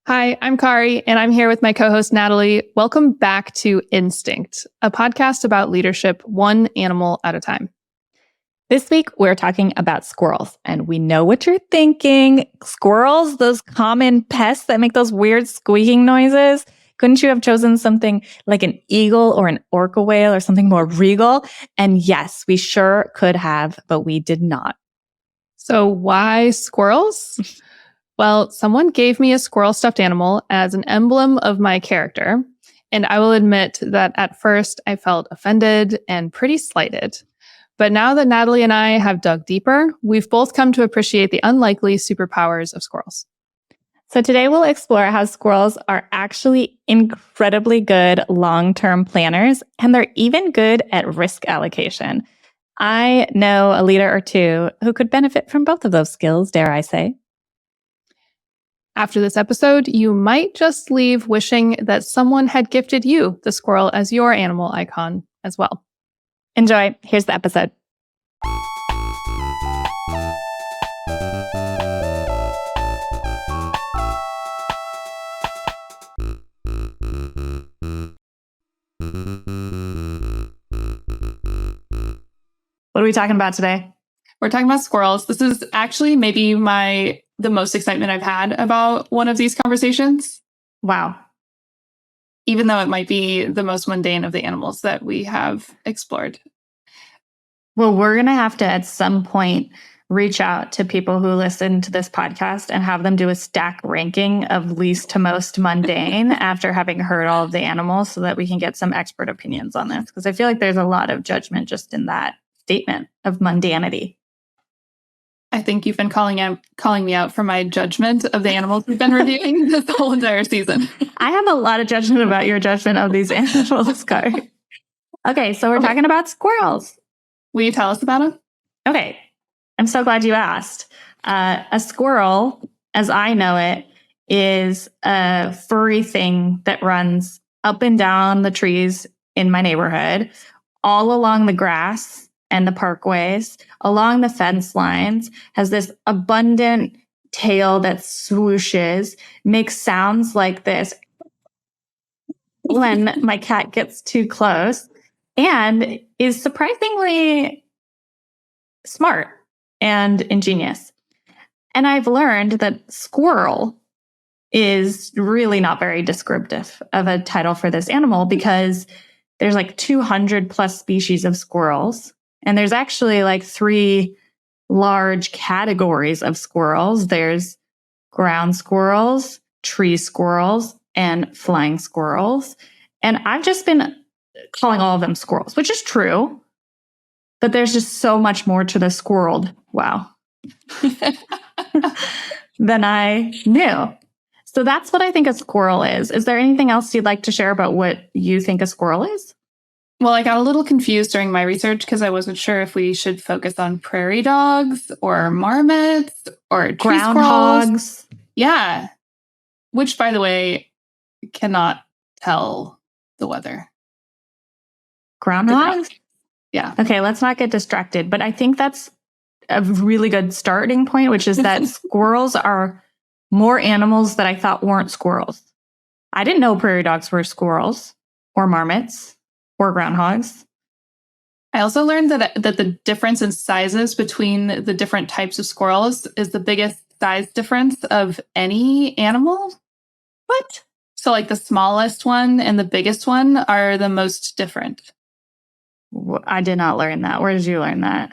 Hi, I'm Kari, and I'm here with my co-host Natalie. Welcome back to Instinct, a podcast about leadership one animal at a time. This week, we're talking about squirrels, and we know what you're thinking. Squirrels, those common pests that make those weird squeaking noises. Couldn't you have chosen something like an eagle or an orca whale or something more regal? And yes, we sure could have, but we did not. So why squirrels? Well, someone gave me a squirrel stuffed animal as an emblem of my character, and I will admit that at first I felt offended and pretty slighted. But now that Natalie and I have dug deeper, we've both come to appreciate the unlikely superpowers of squirrels. So today we'll explore how squirrels are actually incredibly good long-term planners, and they're even good at risk allocation. I know a leader or two who could benefit from both of those skills, dare I say. After this episode, you might just leave wishing that someone had gifted you the squirrel as your animal icon as well. Enjoy. Here's the episode. What are we talking about today? We're talking about squirrels. This is actually maybe the most excitement I've had about one of these conversations. Wow. Even though it might be the most mundane of the animals that we have explored. Well, we're going to have to, at some point, reach out to people who listen to this podcast and have them do a stack ranking of least to most mundane after having heard all of the animals so that we can get some expert opinions on this. Because I feel like there's a lot of judgment just in that statement of mundanity. I think you've been calling me out for my judgment of the animals we've been reviewing this whole entire season. I have a lot of judgment about your judgment of these animals, Kari. Okay, so we're talking about squirrels. Will you tell us about them? Okay, I'm so glad you asked. A squirrel, as I know it, is a furry thing that runs up and down the trees in my neighborhood, all along the grass and the parkways, along the fence lines, has this abundant tail that swooshes, makes sounds like this when my cat gets too close, and is surprisingly smart and ingenious. And I've learned that squirrel is really not very descriptive of a title for this animal because there's like 200 plus species of squirrels. And there's actually like 3 large categories of squirrels. There's ground squirrels, tree squirrels, and flying squirrels. And I've just been calling all of them squirrels, which is true. But there's just so much more to the squirreled, wow, than I knew. So that's what I think a squirrel is. Is there anything else you'd like to share about what you think a squirrel is? Well, I got a little confused during my research because I wasn't sure if we should focus on prairie dogs or marmots or tree groundhogs. Squirrels. Yeah. Which, by the way, cannot tell the weather. Groundhogs? Yeah. Okay, let's not get distracted. But I think that's a really good starting point, which is that squirrels are more animals that I thought weren't squirrels. I didn't know prairie dogs were squirrels or marmots. Or groundhogs. I also learned that the difference in sizes between the different types of squirrels is the biggest size difference of any animal. What? So like the smallest one and the biggest one are the most different. I did not learn that. Where did you learn that?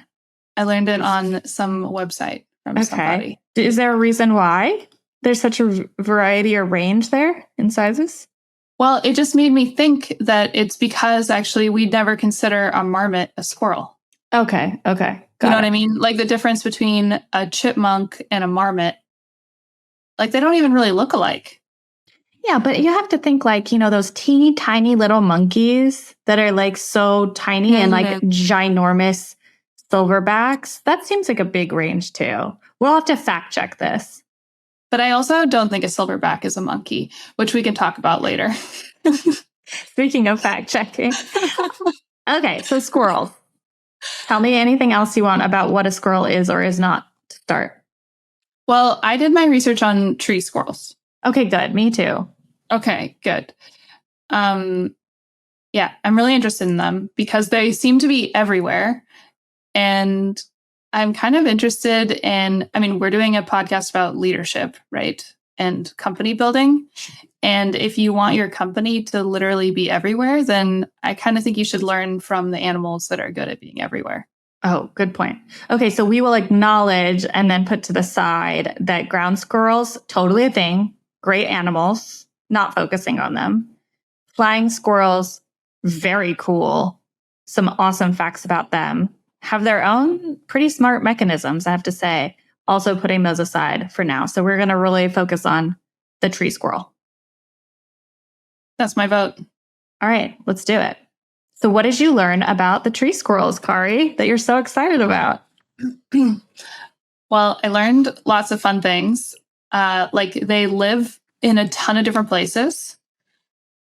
I learned it on some website from somebody. Is there a reason why there's such a variety or range there in sizes? Well, it just made me think that it's because actually we never consider a marmot a squirrel. Okay. You know what I mean? Like the difference between a chipmunk and a marmot, like they don't even really look alike. Yeah, but you have to think like, those teeny tiny little monkeys that are like so tiny and like ginormous silverbacks. That seems like a big range too. We'll have to fact check this. But I also don't think a silverback is a monkey, which we can talk about later. Speaking of fact checking. Okay, so squirrels. Tell me anything else you want about what a squirrel is or is not to start. Well, I did my research on tree squirrels. Okay, good. Me too. Okay, good. Yeah, I'm really interested in them because they seem to be everywhere. And I'm kind of interested in, I mean, we're doing a podcast about leadership, right? And company building. And if you want your company to literally be everywhere, then I kind of think you should learn from the animals that are good at being everywhere. Oh, good point. Okay, so we will acknowledge and then put to the side that ground squirrels, totally a thing, great animals, not focusing on them. Flying squirrels, very cool. Some awesome facts about them. Have their own pretty smart mechanisms, I have to say. Also putting those aside for now. So we're going to really focus on the tree squirrel. That's my vote. All right, let's do it. So what did you learn about the tree squirrels, Kari, that you're so excited about? Well, I learned lots of fun things. Like they live in a ton of different places,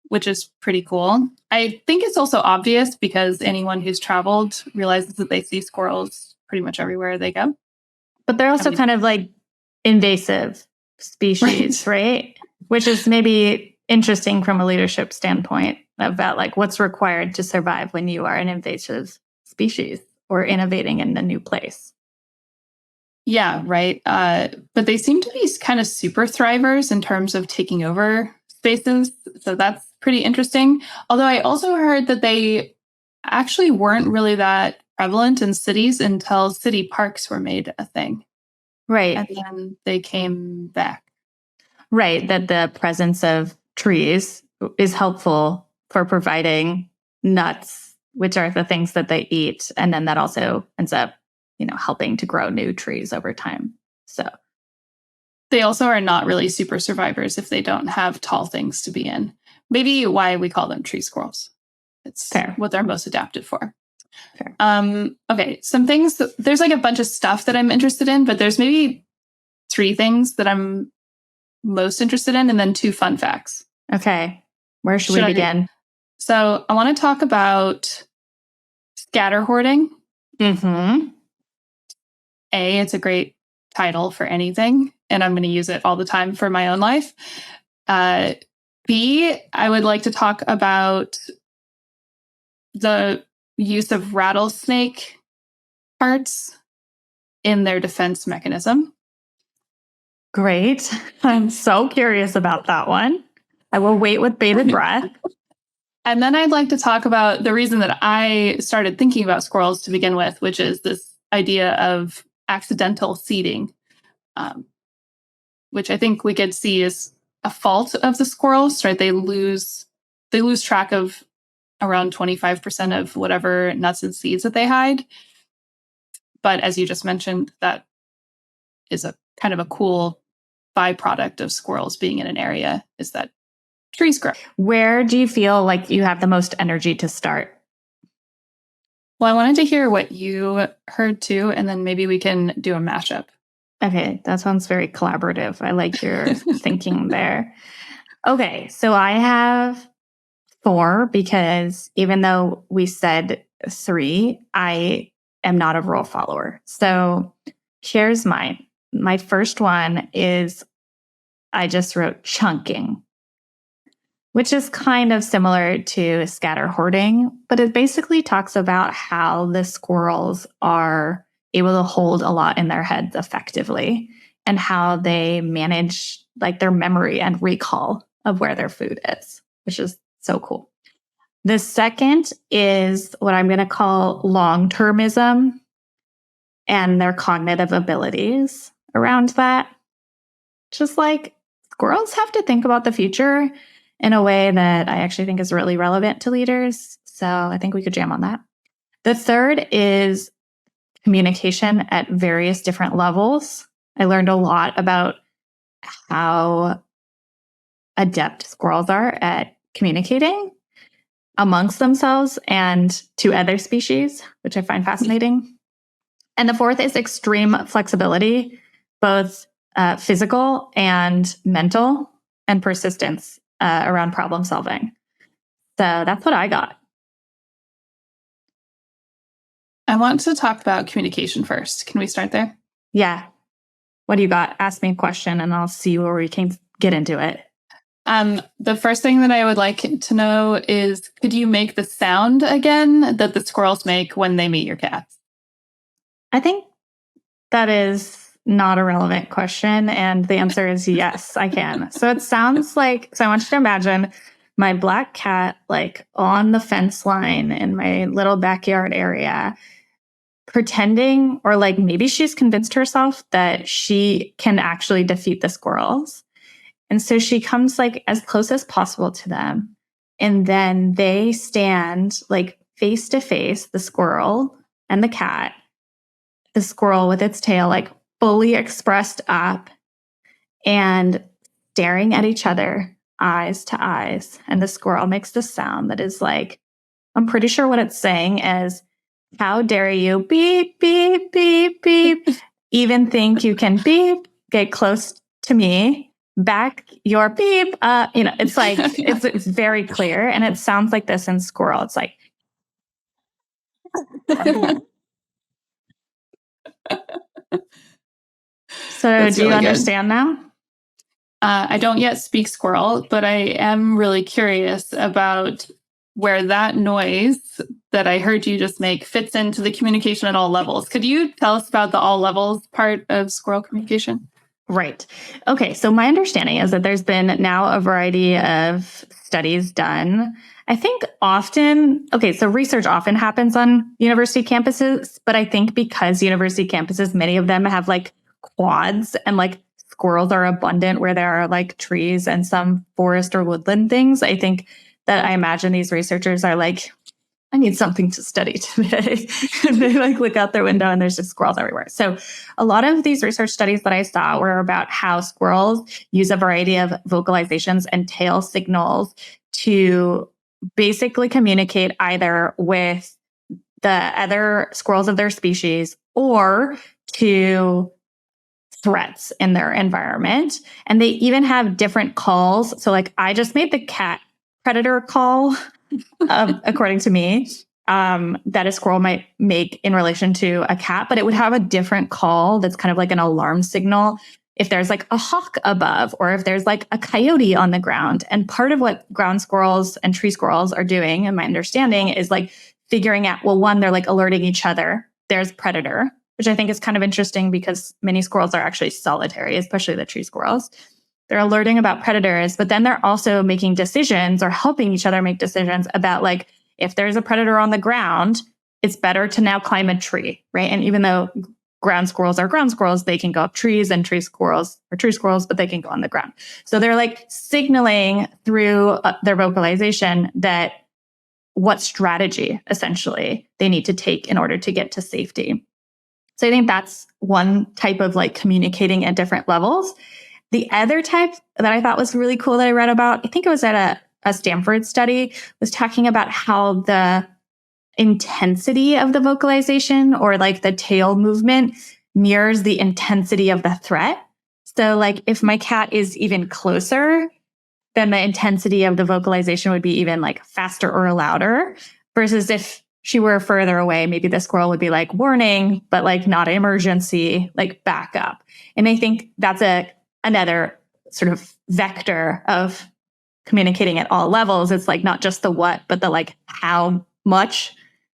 which is pretty cool. I think it's also obvious because anyone who's traveled realizes that they see squirrels pretty much everywhere they go. But they're also kind of like invasive species, right? Which is maybe interesting from a leadership standpoint about like what's required to survive when you are an invasive species or innovating in a new place. Yeah, right. But they seem to be kind of super thrivers in terms of taking over spaces. So that's pretty interesting. Although I also heard that they actually weren't really that prevalent in cities until city parks were made a thing. Right. And then they came back. Right. That the presence of trees is helpful for providing nuts, which are the things that they eat. And then that also ends up, helping to grow new trees over time. So they also are not really super survivors if they don't have tall things to be in. Maybe why we call them tree squirrels. It's fair. What they're most adapted for. Fair. Okay, some things. There's like a bunch of stuff that I'm interested in, but there's maybe 3 things that I'm most interested in, and then 2 fun facts. Okay, where should we begin? So I want to talk about scatter hoarding. Mm-hmm. A, it's a great title for anything, and I'm going to use it all the time for my own life. B, I would like to talk about the use of rattlesnake parts in their defense mechanism. Great. I'm so curious about that one. I will wait with bated breath. And then I'd like to talk about the reason that I started thinking about squirrels to begin with, which is this idea of accidental seeding, which I think we could see is a fault of the squirrels, right? They lose track of around 25% of whatever nuts and seeds that they hide. But as you just mentioned, that is a kind of a cool byproduct of squirrels being in an area, is that trees grow. Where do you feel like you have the most energy to start? Well, I wanted to hear what you heard too, and then maybe we can do a mashup. Okay, that sounds very collaborative. I like your thinking there. Okay, so I have 4 because even though we said 3, I am not a rule follower. So here's mine. My first one is I just wrote chunking, which is kind of similar to scatter hoarding, but it basically talks about how the squirrels are able to hold a lot in their heads effectively and how they manage like their memory and recall of where their food is, which is so cool. The second is what I'm going to call long-termism and their cognitive abilities around that. Just like squirrels have to think about the future in a way that I actually think is really relevant to leaders. So I think we could jam on that. The third is communication at various different levels. I learned a lot about how adept squirrels are at communicating amongst themselves and to other species, which I find fascinating. And the fourth is extreme flexibility, both physical and mental, and persistence around problem solving. So that's what I got. I want to talk about communication first. Can we start there? Yeah. What do you got? Ask me a question and I'll see where we can get into it. The first thing that I would like to know is, could you make the sound again that the squirrels make when they meet your cats? I think that is not a relevant question. And the answer is yes, I can. So it sounds like, so I want you to imagine my black cat like on the fence line in my little backyard area, pretending, or like maybe she's convinced herself that she can actually defeat the squirrels. And so she comes like as close as possible to them. And then they stand like face to face, the squirrel and the cat, the squirrel with its tail like fully expressed up and staring at each other, eyes to eyes. And the squirrel makes this sound that is like, I'm pretty sure what it's saying is, how dare you beep, beep, beep, beep, even think you can beep, get close to me, back your beep. It's like, it's very clear. And it sounds like this in squirrel. It's like, so That's do you really good. understand now? I don't yet speak squirrel, but I am really curious about where that noise that I heard you just make fits into the communication at all levels. Could you tell us about the all levels part of squirrel communication? Right. Okay. So my understanding is that there's been now a variety of studies done. I think often, so research often happens on university campuses, but I think because university campuses, many of them have like quads and like squirrels are abundant where there are like trees and some forest or woodland things. I think that I imagine these researchers are like, I need something to study today. And they like look out their window and there's just squirrels everywhere. So a lot of these research studies that I saw were about how squirrels use a variety of vocalizations and tail signals to basically communicate either with the other squirrels of their species or to threats in their environment. And they even have different calls. So like I just made the cat predator call, according to me, that a squirrel might make in relation to a cat, but it would have a different call that's kind of like an alarm signal if there's like a hawk above or if there's like a coyote on the ground. And part of what ground squirrels and tree squirrels are doing, in my understanding, is like figuring out, well, one, they're like alerting each other. There's predator, which I think is kind of interesting because many squirrels are actually solitary, especially the tree squirrels. They're alerting about predators, but then they're also making decisions or helping each other make decisions about like, if there's a predator on the ground, it's better to now climb a tree, right? And even though ground squirrels are ground squirrels, they can go up trees, and tree squirrels are tree squirrels, but they can go on the ground. So they're like signaling through their vocalization that what strategy essentially they need to take in order to get to safety. So I think that's one type of like communicating at different levels. The other type that I thought was really cool that I read about, I think it was at a Stanford study, was talking about how the intensity of the vocalization or like the tail movement mirrors the intensity of the threat. So like if my cat is even closer, then the intensity of the vocalization would be even like faster or louder, versus if she were further away, maybe the squirrel would be like warning, but like not emergency, like back up. And I think that's another sort of vector of communicating at all levels. It's like not just the what, but the like how much,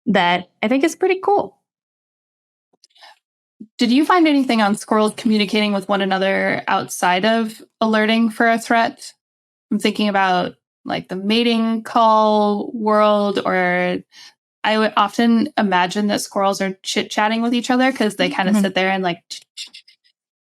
that I think is pretty cool. Did you find anything on squirrels communicating with one another outside of alerting for a threat? I'm thinking about like the mating call world, or I would often imagine that squirrels are chit-chatting with each other because they kind of sit there and like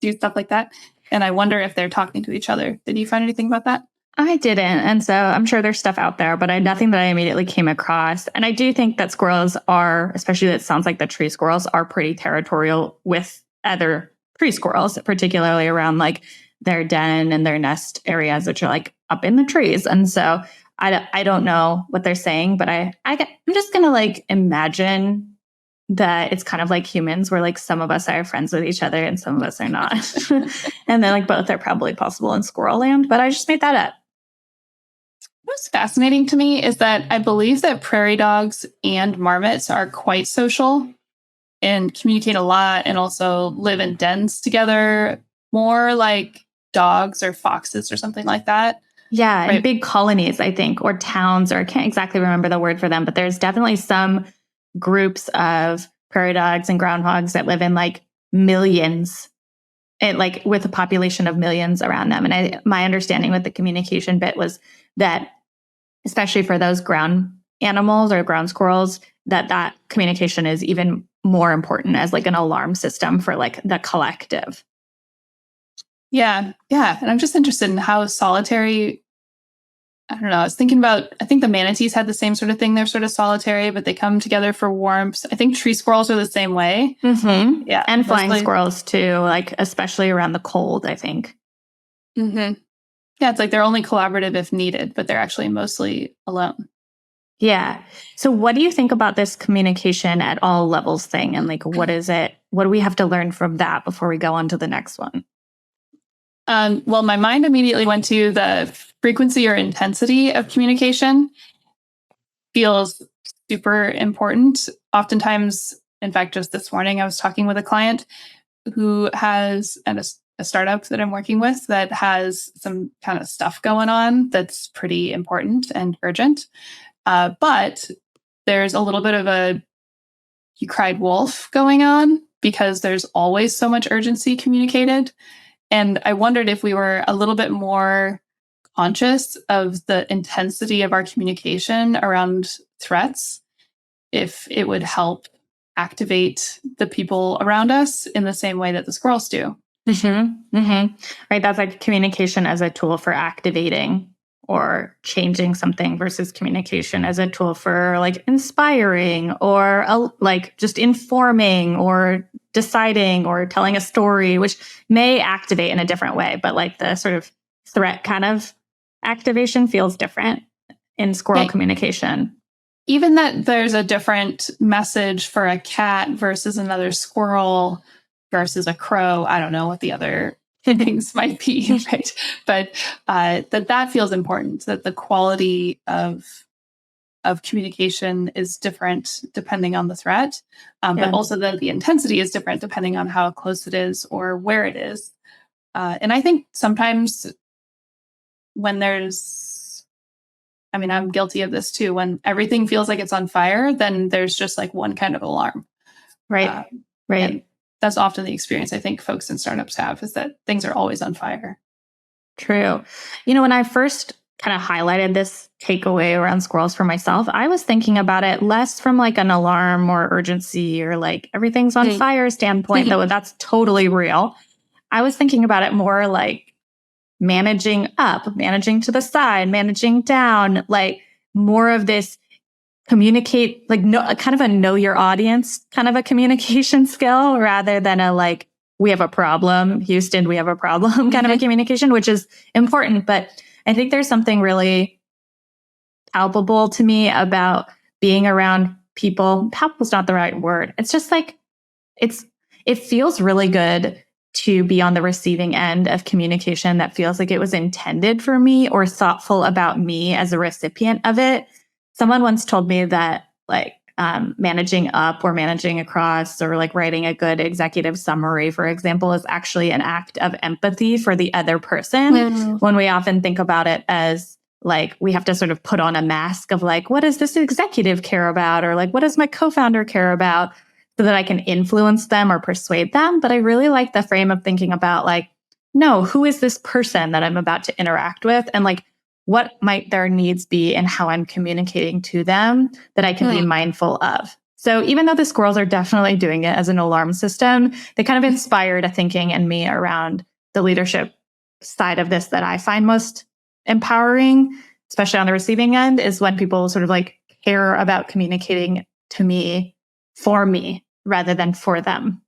do stuff like that. And I wonder if they're talking to each other. Did you find anything about that? I didn't. And so I'm sure there's stuff out there, but nothing that I immediately came across. And I do think that squirrels are, especially it sounds like the tree squirrels are pretty territorial with other tree squirrels, particularly around like their den and their nest areas, which are like up in the trees. And so I don't know what they're saying, but I'm just going to like imagine that it's kind of like humans where like some of us are friends with each other and some of us are not. And then like both are probably possible in squirrel land, but I just made that up. What's fascinating to me is that I believe that prairie dogs and marmots are quite social and communicate a lot and also live in dens together more. Like dogs or foxes or something like that. Yeah, Right. in big colonies, I think, or towns, or I can't exactly remember the word for them, but there's definitely some groups of prairie dogs and groundhogs that live in like millions, and like with a population of millions around them. And my understanding with the communication bit was that, especially for those ground animals or ground squirrels, that communication is even more important as like an alarm system for like the collective. Yeah. Yeah. And I'm just interested in how solitary, I don't know. I was thinking about, I think the manatees had the same sort of thing. They're sort of solitary, but they come together for warmth. I think tree squirrels are the same way. Mm-hmm. Yeah. And flying squirrels too, like especially around the cold, I think. Mm-hmm. Yeah. It's like they're only collaborative if needed, but they're actually mostly alone. Yeah. So what do you think about this communication at all levels thing? And like, what is it? What do we have to learn from that before we go on to the next one? Well, my mind immediately went to the frequency or intensity of communication. Feels super important. Oftentimes, in fact, just this morning, I was talking with a client who has a startup that I'm working with that has some kind of stuff going on that's pretty important and urgent. But there's a little bit of a you cried wolf going on because there's always so much urgency communicated. And I wondered if we were a little bit more conscious of the intensity of our communication around threats, if it would help activate the people around us in the same way that the squirrels do. Mm-hmm. Mm-hmm. Right. That's like communication as a tool for activating or changing something versus communication as a tool for like inspiring or like just informing or deciding or telling a story, which may activate in a different way. But like the sort of threat kind of activation feels different in squirrel communication. Even that there's a different message for a cat versus another squirrel versus a crow. I don't know what the other things might be, right? But that feels important, that the quality of communication is different depending on the threat, but also that the intensity is different depending on how close it is or where it is. And I think sometimes when I'm guilty of this too. When everything feels like it's on fire, then there's just like one kind of alarm. Right. Right. And that's often the experience I think folks in startups have, is that things are always on fire. True. When I first kind of highlighted this takeaway around squirrels for myself, I was thinking about it less from like an alarm or urgency or like everything's on fire standpoint, though that's totally real. I was thinking about it more like managing up, managing to the side, managing down, like more of this communicate, like kind of a know your audience kind of a communication skill rather than a like, we have a problem, Houston, we have a problem kind of a communication, which is important. But I think there's something really palpable to me about being around people. Palpable's not the right word. It's just like, it feels really good to be on the receiving end of communication that feels like it was intended for me or thoughtful about me as a recipient of it. Someone once told me that like managing up or managing across or like writing a good executive summary, for example, is actually an act of empathy for the other person. When we often think about it as like we have to sort of put on a mask of like, what does this executive care about? Or like, what does my co-founder care about? So that I can influence them or persuade them. But I really like the frame of thinking about like, no, who is this person that I'm about to interact with? And like, what might their needs be and how I'm communicating to them that I can be mindful of. So even though the squirrels are definitely doing it as an alarm system, they kind of inspired a thinking in me around the leadership side of this that I find most empowering, especially on the receiving end, is when people sort of like care about communicating to me for me rather than for them.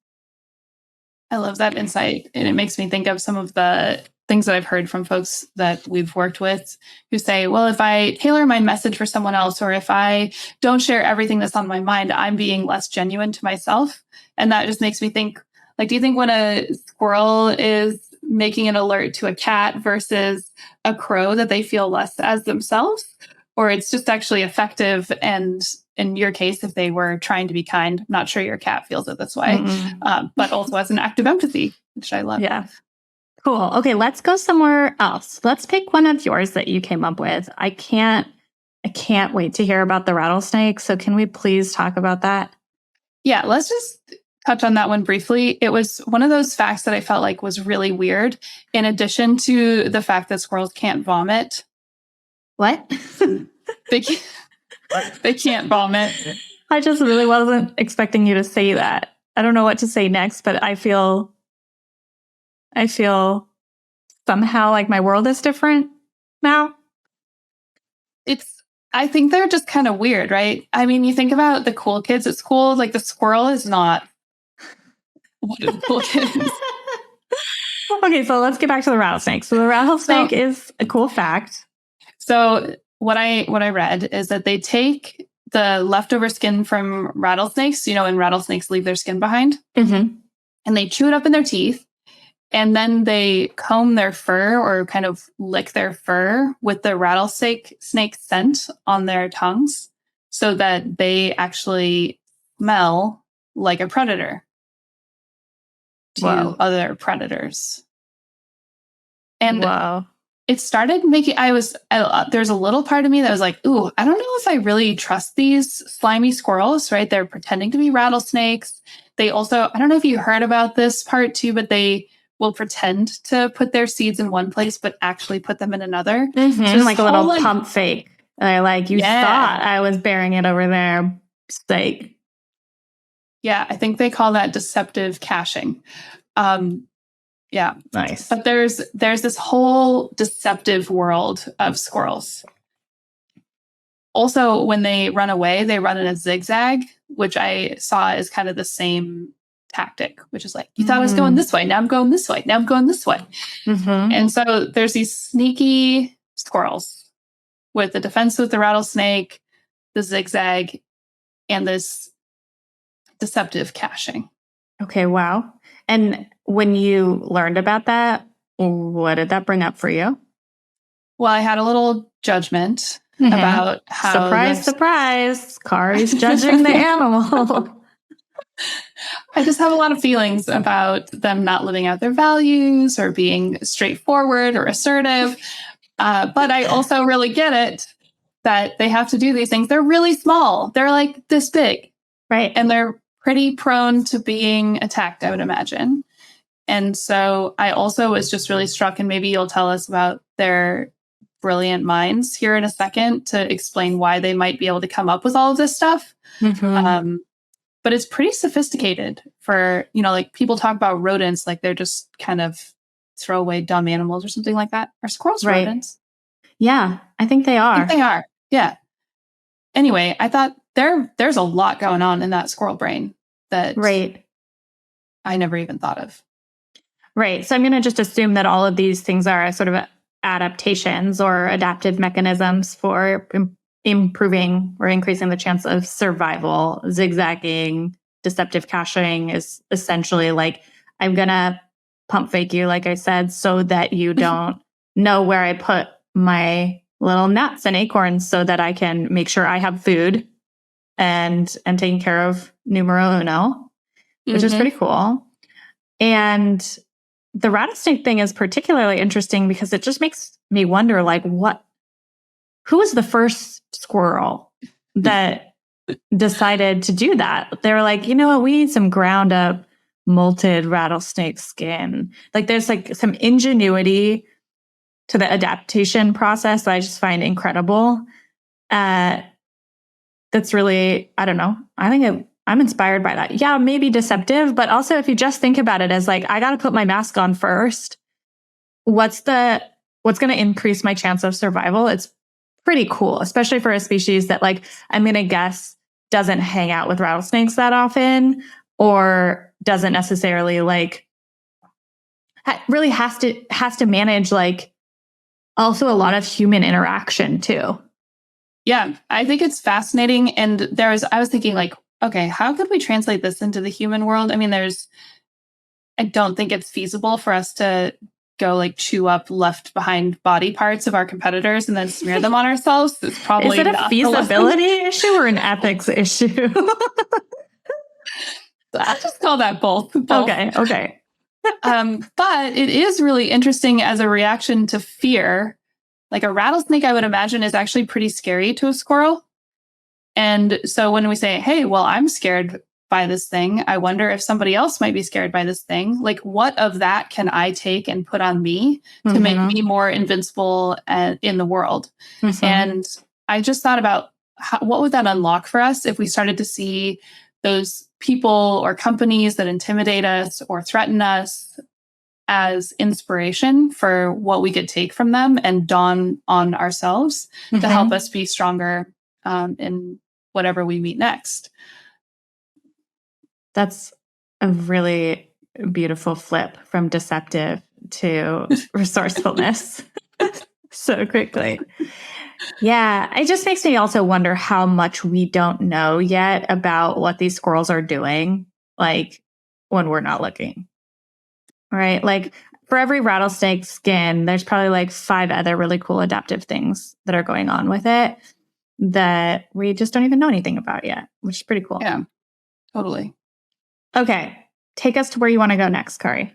I love that insight. And it makes me think of some of the things that I've heard from folks that we've worked with who say, well, if I tailor my message for someone else, or if I don't share everything that's on my mind, I'm being less genuine to myself. And that just makes me think, like, do you think when a squirrel is making an alert to a cat versus a crow that they feel less as themselves? Or it's just actually effective? And in your case, if they were trying to be kind, I'm not sure your cat feels it this way, but also as an act of empathy, which I love. Yeah. Cool. Okay, let's go somewhere else. Let's pick one of yours that you came up with. I can't wait to hear about the rattlesnake. So can we please talk about that? Yeah, let's just touch on that one briefly. It was one of those facts that I felt like was really weird, in addition to the fact that squirrels can't vomit. What? They can't vomit. I just really wasn't expecting you to say that. I don't know what to say next, but I feel somehow like my world is different now. I think they're just kind of weird, right? I mean, you think about the cool kids at school, like the squirrel is not one of the cool kids. Okay, so let's get back to the rattlesnake. So the rattlesnake is a cool fact. So what I read is that they take the leftover skin from rattlesnakes, and rattlesnakes leave their skin behind, Mm-hmm. and they chew it up in their teeth. And then they comb their fur or kind of lick their fur with the rattlesnake scent on their tongues so that they actually smell like a predator to other predators. And it started making, there's a little part of me that was like, ooh, I don't know if I really trust these slimy squirrels, right? They're pretending to be rattlesnakes. They also, I don't know if you heard about this part too, but they will pretend to put their seeds in one place, but actually put them in another. Mm-hmm. So like a little pump fake. You thought I was bearing it over there. Steak. Yeah, I think they call that deceptive caching. Yeah. Nice. But there's this whole deceptive world of squirrels. Also, when they run away, they run in a zigzag, which I saw as kind of the same tactic, which is like, you thought I was going this way. Now I'm going this way. Now I'm going this way. Mm-hmm. And so there's these sneaky squirrels with the defense with the rattlesnake, the zigzag, and this deceptive caching. Okay, wow. And when you learned about that, what did that bring up for you? Well, I had a little judgment about how... Surprise. Kari's judging the animal. I just have a lot of feelings about them not living out their values or being straightforward or assertive. But I also really get it that they have to do these things. They're really small. They're like this big. Right. And they're pretty prone to being attacked, I would imagine. And so I also was just really struck, and maybe you'll tell us about their brilliant minds here in a second to explain why they might be able to come up with all of this stuff. Mm-hmm. But it's pretty sophisticated for, like people talk about rodents like they're just kind of throwaway dumb animals or something like that. Are squirrels rodents? Yeah, I think they are. They are. Yeah. Anyway, I thought there's a lot going on in that squirrel brain that I never even thought of. Right. So I'm going to just assume that all of these things are sort of adaptations or adaptive mechanisms for improving or increasing the chance of survival. Zigzagging, deceptive caching is essentially like, I'm going to pump fake you, like I said, so that you don't know where I put my little nuts and acorns so that I can make sure I have food and taking care of numero uno, which is pretty cool. And the rattlesnake thing is particularly interesting because it just makes me wonder, like, who was the first squirrel that decided to do that? They were like, you know what, we need some ground up molted rattlesnake skin. Like there's like some ingenuity to the adaptation process that I just find incredible. That's really, I don't know. I think I'm inspired by that. Yeah, maybe deceptive, but also if you just think about it as like, I got to put my mask on first. What's going to increase my chance of survival? It's pretty cool, especially for a species that, like, I'm going to guess doesn't hang out with rattlesnakes that often, or doesn't necessarily like really has to manage like also a lot of human interaction too. Yeah, I think it's fascinating. And I was thinking like, okay, how could we translate this into the human world? I mean, I don't think it's feasible for us to go like chew up left behind body parts of our competitors and then smear them on ourselves. It's probably Is it a feasibility issue or an ethics issue? I just call that both. Okay. But it is really interesting as a reaction to fear. Like a rattlesnake, I would imagine, is actually pretty scary to a squirrel. And so when we say, hey, well, I'm scared by this thing, I wonder if somebody else might be scared by this thing. Like, what of that can I take and put on me to make me more invincible in the world? And I just thought about what would that unlock for us if we started to see those people or companies that intimidate us or threaten us as inspiration for what we could take from them and dawn on ourselves to help us be stronger in whatever we meet next. That's a really beautiful flip from deceptive to resourcefulness so quickly. Yeah, it just makes me also wonder how much we don't know yet about what these squirrels are doing, like when we're not looking. Right? Like for every rattlesnake skin, there's probably like 5 other really cool adaptive things that are going on with it that we just don't even know anything about yet, which is pretty cool. Yeah, totally. Okay, take us to where you want to go next, Kari.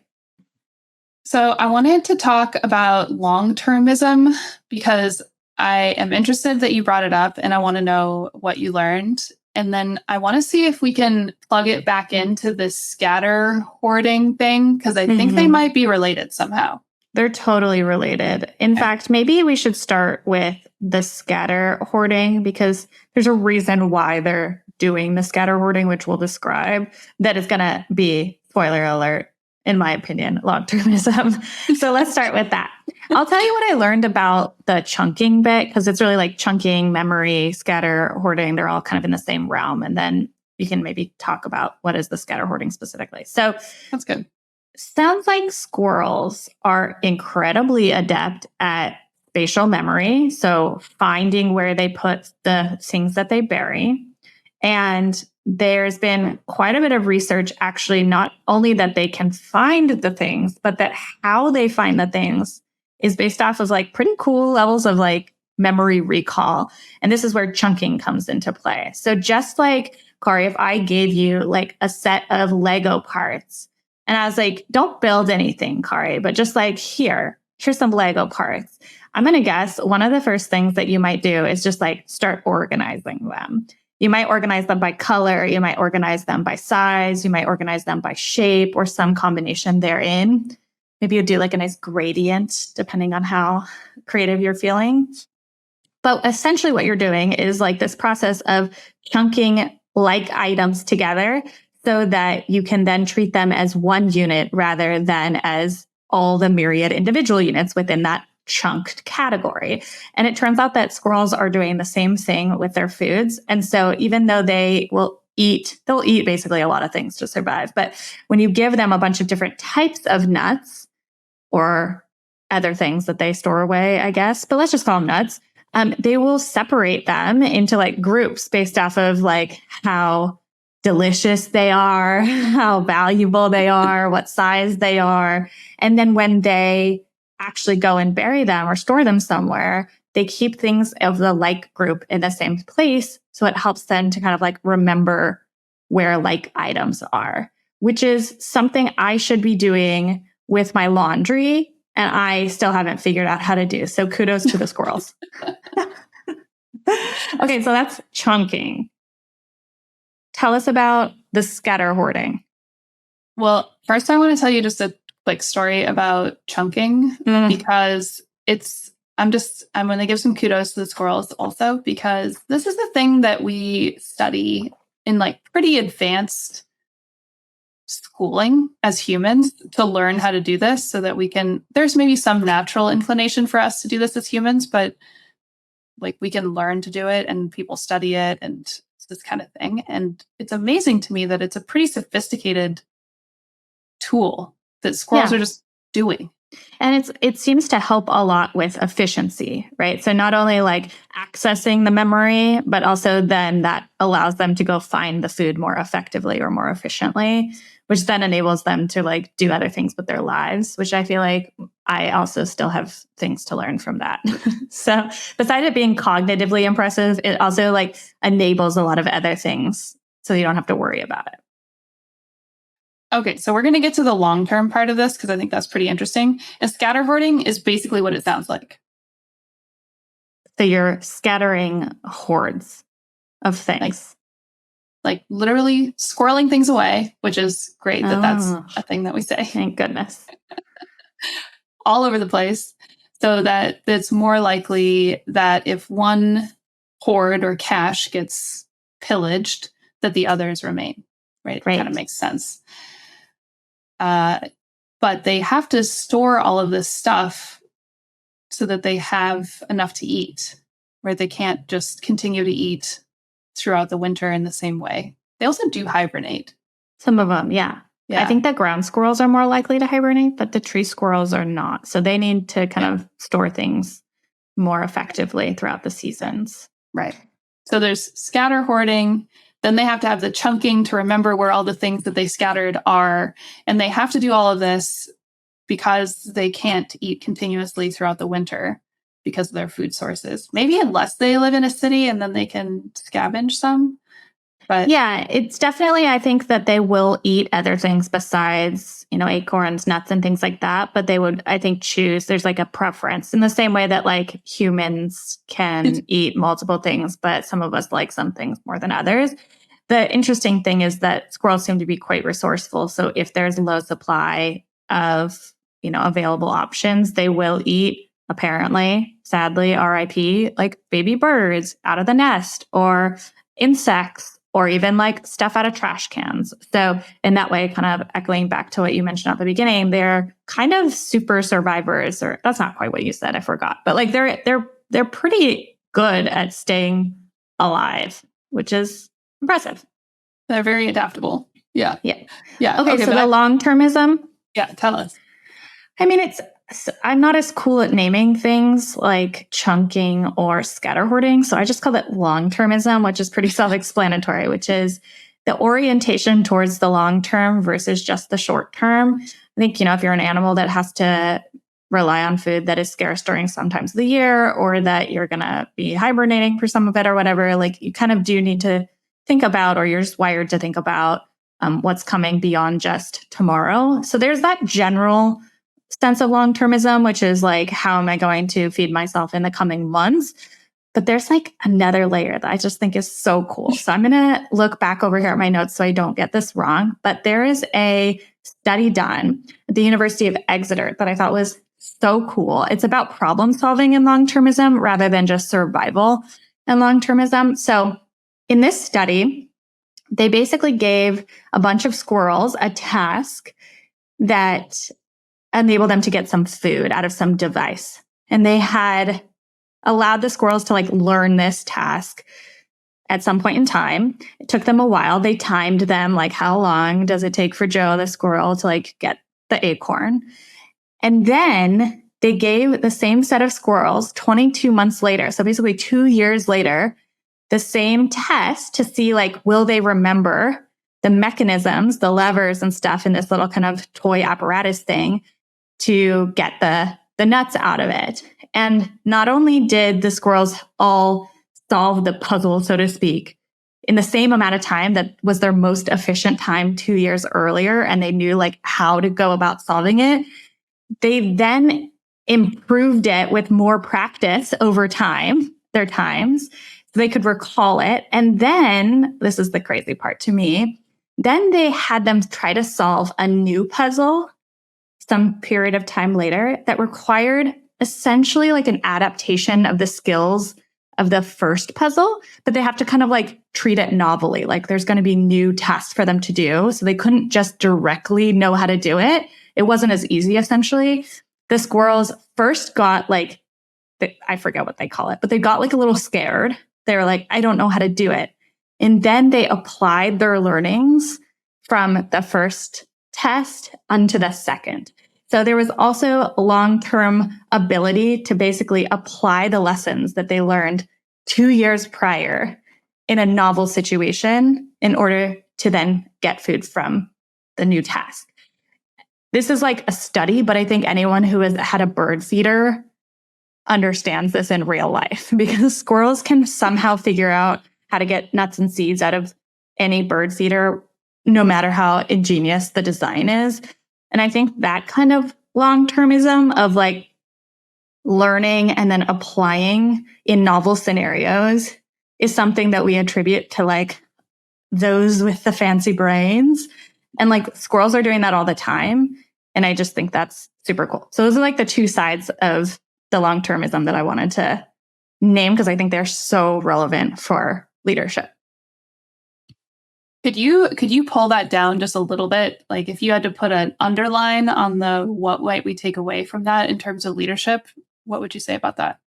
So I wanted to talk about long-termism because I am interested that you brought it up and I want to know what you learned. And then I want to see if we can plug it back into this scatter hoarding thing because I think they might be related somehow. They're totally related. In fact, maybe we should start with the scatter hoarding because there's a reason why they're doing the scatter hoarding, which we'll describe, that is going to be, spoiler alert, in my opinion, long-termism. So let's start with that. I'll tell you what I learned about the chunking bit, because it's really like chunking, memory, scatter, hoarding. They're all kind of in the same realm. And then you can maybe talk about what is the scatter hoarding specifically. So that's good. Sounds like squirrels are incredibly adept at spatial memory. So finding where they put the things that they bury. And there's been quite a bit of research, actually, not only that they can find the things, but that how they find the things is based off of like pretty cool levels of like memory recall. And this is where chunking comes into play. So just like, Kari, if I gave you like a set of Lego parts and I was like, don't build anything, Kari, but just like, here's some Lego parts. I'm going to guess one of the first things that you might do is just like start organizing them. You might organize them by color. You might organize them by size. You might organize them by shape or some combination therein. Maybe you do like a nice gradient, depending on how creative you're feeling. But essentially what you're doing is like this process of chunking like items together so that you can then treat them as one unit rather than as all the myriad individual units within that chunked category. And it turns out that squirrels are doing the same thing with their foods. And so even though they'll eat basically a lot of things to survive. But when you give them a bunch of different types of nuts or other things that they store away, I guess, but let's just call them nuts, they will separate them into like groups based off of like how delicious they are, how valuable they are, what size they are. And then when they actually go and bury them or store them somewhere, they keep things of the like group in the same place. So it helps them to kind of like remember where like items are, which is something I should be doing with my laundry. And I still haven't figured out how to do. So kudos to the squirrels. Okay, so that's chunking. Tell us about the scatter hoarding. Well, first I want to tell you just a quick story about chunking because I'm going to give some kudos to the squirrels also because this is the thing that we study in like pretty advanced schooling as humans to learn how to do this so that there's maybe some natural inclination for us to do this as humans, but like we can learn to do it and people study it and this kind of thing. And it's amazing to me that it's a pretty sophisticated tool that squirrels are just doing. And it seems to help a lot with efficiency, right? So not only like accessing the memory, but also then that allows them to go find the food more effectively or more efficiently, which then enables them to like do other things with their lives, which I feel like I also still have things to learn from that. So besides it being cognitively impressive, it also like enables a lot of other things so you don't have to worry about it. Okay, so we're going to get to the long-term part of this because I think that's pretty interesting. And scatter hoarding is basically what it sounds like. So you're scattering hordes of things. Like literally squirreling things away, which is great that that's Oh, a thing that we say thank goodness. all over the place. So that it's more likely that if one hoard or cache gets pillaged, that the others remain, right? It kind of makes sense. But they have to store all of this stuff so that they have enough to eat, right? They can't just continue to eat throughout the winter in the same way. They also do hibernate. Some of them, yeah. I think the ground squirrels are more likely to hibernate, but the tree squirrels are not. So they need to kind of store things more effectively throughout the seasons. Right. So there's scatter hoarding. Then they have to have the chunking to remember where all the things that they scattered are. And they have to do all of this because they can't eat continuously throughout the winter because of their food sources. Maybe unless they live in a city and then they can scavenge some. But yeah, it's definitely, I think that they will eat other things besides, acorns, nuts, and things like that. But they would, I think, choose, there's like a preference in the same way that like humans can eat multiple things, but some of us like some things more than others. The interesting thing is that squirrels seem to be quite resourceful. So if there's low supply of, available options, they will eat, apparently, sadly, RIP, like baby birds out of the nest or insects, or even like stuff out of trash cans. So in that way, kind of echoing back to what you mentioned at the beginning, they're kind of super survivors, or that's not quite what you said, I forgot. But like they're pretty good at staying alive, which is impressive. They're very adaptable. Yeah. Yeah. Yeah. Okay, so the long-termism. Yeah, tell us. I mean, I'm not as cool at naming things like chunking or scatter hoarding. So I just call it long-termism, which is pretty self-explanatory, which is the orientation towards the long term versus just the short term. I think, if you're an animal that has to rely on food that is scarce during some times of the year, or that you're going to be hibernating for some of it or whatever, like you kind of do need to think about, or you're just wired to think about what's coming beyond just tomorrow. So there's that general sense of long-termism, which is like, how am I going to feed myself in the coming months? But there's like another layer that I just think is so cool. So I'm going to look back over here at my notes so I don't get this wrong. But there is a study done at the University of Exeter that I thought was so cool. It's about problem solving in long-termism rather than just survival and long-termism. So in this study, they basically gave a bunch of squirrels a task that enabled them to get some food out of some device. And they had allowed the squirrels to like learn this task at some point in time. It took them a while. They timed them, like how long does it take for Joe, the squirrel, to like get the acorn? And then they gave the same set of squirrels 22 months later. So basically 2 years later, the same test to see like, will they remember the mechanisms, the levers and stuff in this little kind of toy apparatus thing to get the nuts out of it. And not only did the squirrels all solve the puzzle, so to speak, in the same amount of time that was their most efficient time 2 years earlier, and they knew like how to go about solving it, they then improved it with more practice over time, their times, so they could recall it. And then, this is the crazy part to me, then they had them try to solve a new puzzle some period of time later that required essentially like an adaptation of the skills of the first puzzle, but they have to kind of like treat it novelly. Like there's going to be new tasks for them to do. So they couldn't just directly know how to do it. It wasn't as easy, essentially. The squirrels first got like, I forget what they call it, but they got like a little scared. They were like, I don't know how to do it. And then they applied their learnings from the first test onto the second. So there was also a long-term ability to basically apply the lessons that they learned 2 years prior in a novel situation in order to then get food from the new task. This is like a study, but I think anyone who has had a bird feeder understands this in real life, because squirrels can somehow figure out how to get nuts and seeds out of any bird feeder no matter how ingenious the design is. And I think that kind of long-termism of like learning and then applying in novel scenarios is something that we attribute to like those with the fancy brains. And like squirrels are doing that all the time. And I just think that's super cool. So those are like the two sides of the long-termism that I wanted to name because I think they're so relevant for leadership. Could you pull that down just a little bit? Like if you had to put an underline on the what might we take away from that in terms of leadership, what would you say about that?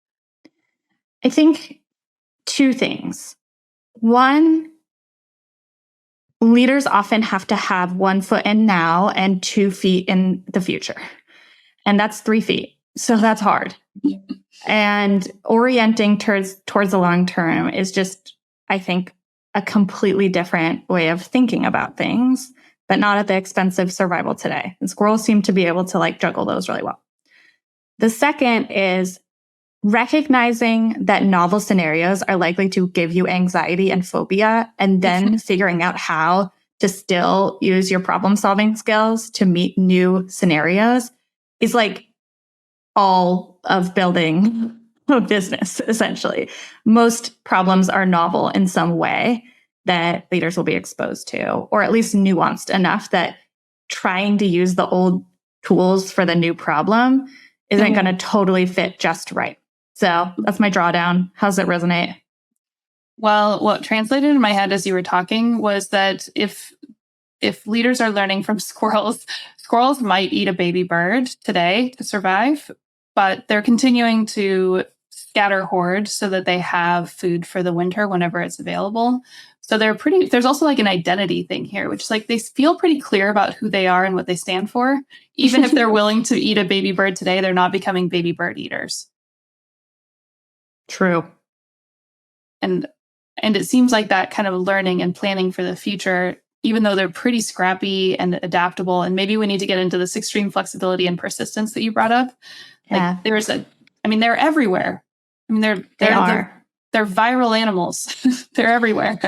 I think two things. One, leaders often have to have 1 foot in now and 2 feet in the future. And that's 3 feet. So that's hard. And orienting towards the long term is just, I think, a completely different way of thinking about things, but not at the expense of survival today. And squirrels seem to be able to like juggle those really well. The second is recognizing that novel scenarios are likely to give you anxiety and phobia, and then figuring out how to still use your problem solving skills to meet new scenarios is like all of building a business, essentially. Most problems are novel in some way that leaders will be exposed to, or at least nuanced enough that trying to use the old tools for the new problem isn't going to totally fit just right. So that's my drawdown. How's it resonate? Well, what translated in my head as you were talking was that if leaders are learning from squirrels, squirrels might eat a baby bird today to survive, but they're continuing to scatter hoard so that they have food for the winter whenever it's available. So there's also like an identity thing here, which is like they feel pretty clear about who they are and what they stand for. Even if they're willing to eat a baby bird today, they're not becoming baby bird eaters. True. And it seems like that kind of learning and planning for the future, even though they're pretty scrappy and adaptable, and maybe we need to get into this extreme flexibility and persistence that you brought up. Yeah. Like they're everywhere. I mean, they're viral animals. They're everywhere.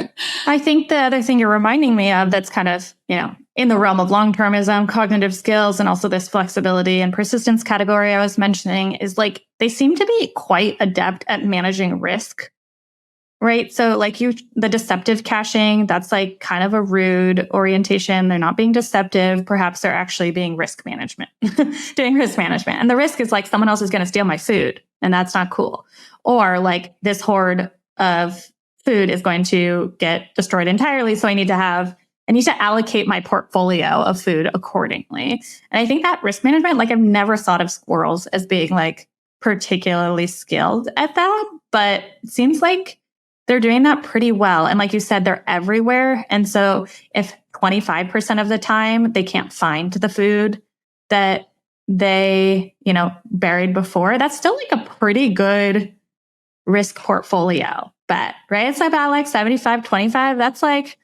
I think the other thing you're reminding me of that's kind of, in the realm of long-termism, cognitive skills, and also this flexibility and persistence category I was mentioning is like, they seem to be quite adept at managing risk, right? So like the deceptive caching, that's like kind of a rude orientation. They're not being deceptive. Perhaps they're actually being risk management, doing risk management. And the risk is like someone else is going to steal my food, and that's not cool. Or like this hoard of food is going to get destroyed entirely. So I need to allocate my portfolio of food accordingly. And I think that risk management, like I've never thought of squirrels as being like particularly skilled at that, but it seems like they're doing that pretty well. And like you said, they're everywhere. And so if 25% of the time they can't find the food that they, buried before, that's still like a pretty good risk portfolio bet, right? It's about like 75-25. That's like,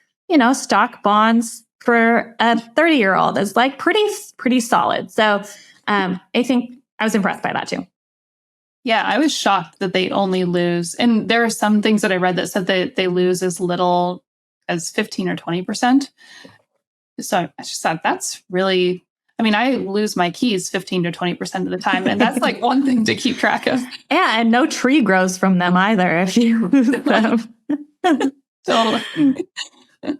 stock bonds for a 30-year-old is like pretty solid. So I think I was impressed by that too. Yeah, I was shocked that they only lose. And there are some things that I read that said that they lose as little as 15 or 20%. So I just thought that's really, I lose my keys 15 to 20% of the time. And that's like one thing to keep track of. Yeah, and no tree grows from them either if you lose them. Totally.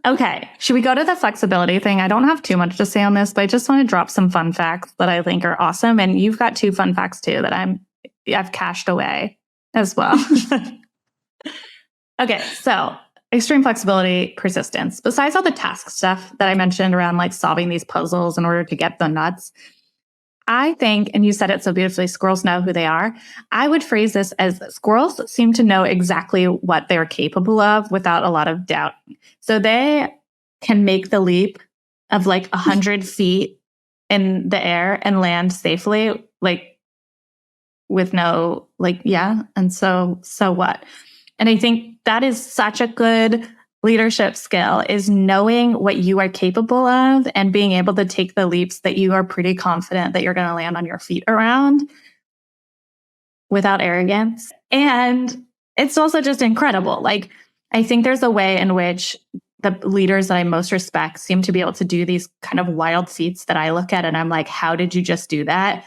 Okay, should we go to the flexibility thing? I don't have too much to say on this, but I just want to drop some fun facts that I think are awesome. And you've got 2 fun facts too that I've cached away as well. Okay, so extreme flexibility, persistence. Besides all the task stuff that I mentioned around like solving these puzzles in order to get the nuts, I think, and you said it so beautifully, squirrels know who they are. I would phrase this as squirrels seem to know exactly what they're capable of without a lot of doubt. So they can make the leap of like 100 feet in the air and land safely, like with no, like, yeah. And so what? And I think that is such a good leadership skill, is knowing what you are capable of and being able to take the leaps that you are pretty confident that you're going to land on your feet around without arrogance. And it's also just incredible. Like, I think there's a way in which the leaders that I most respect seem to be able to do these kind of wild feats that I look at and I'm like, how did you just do that?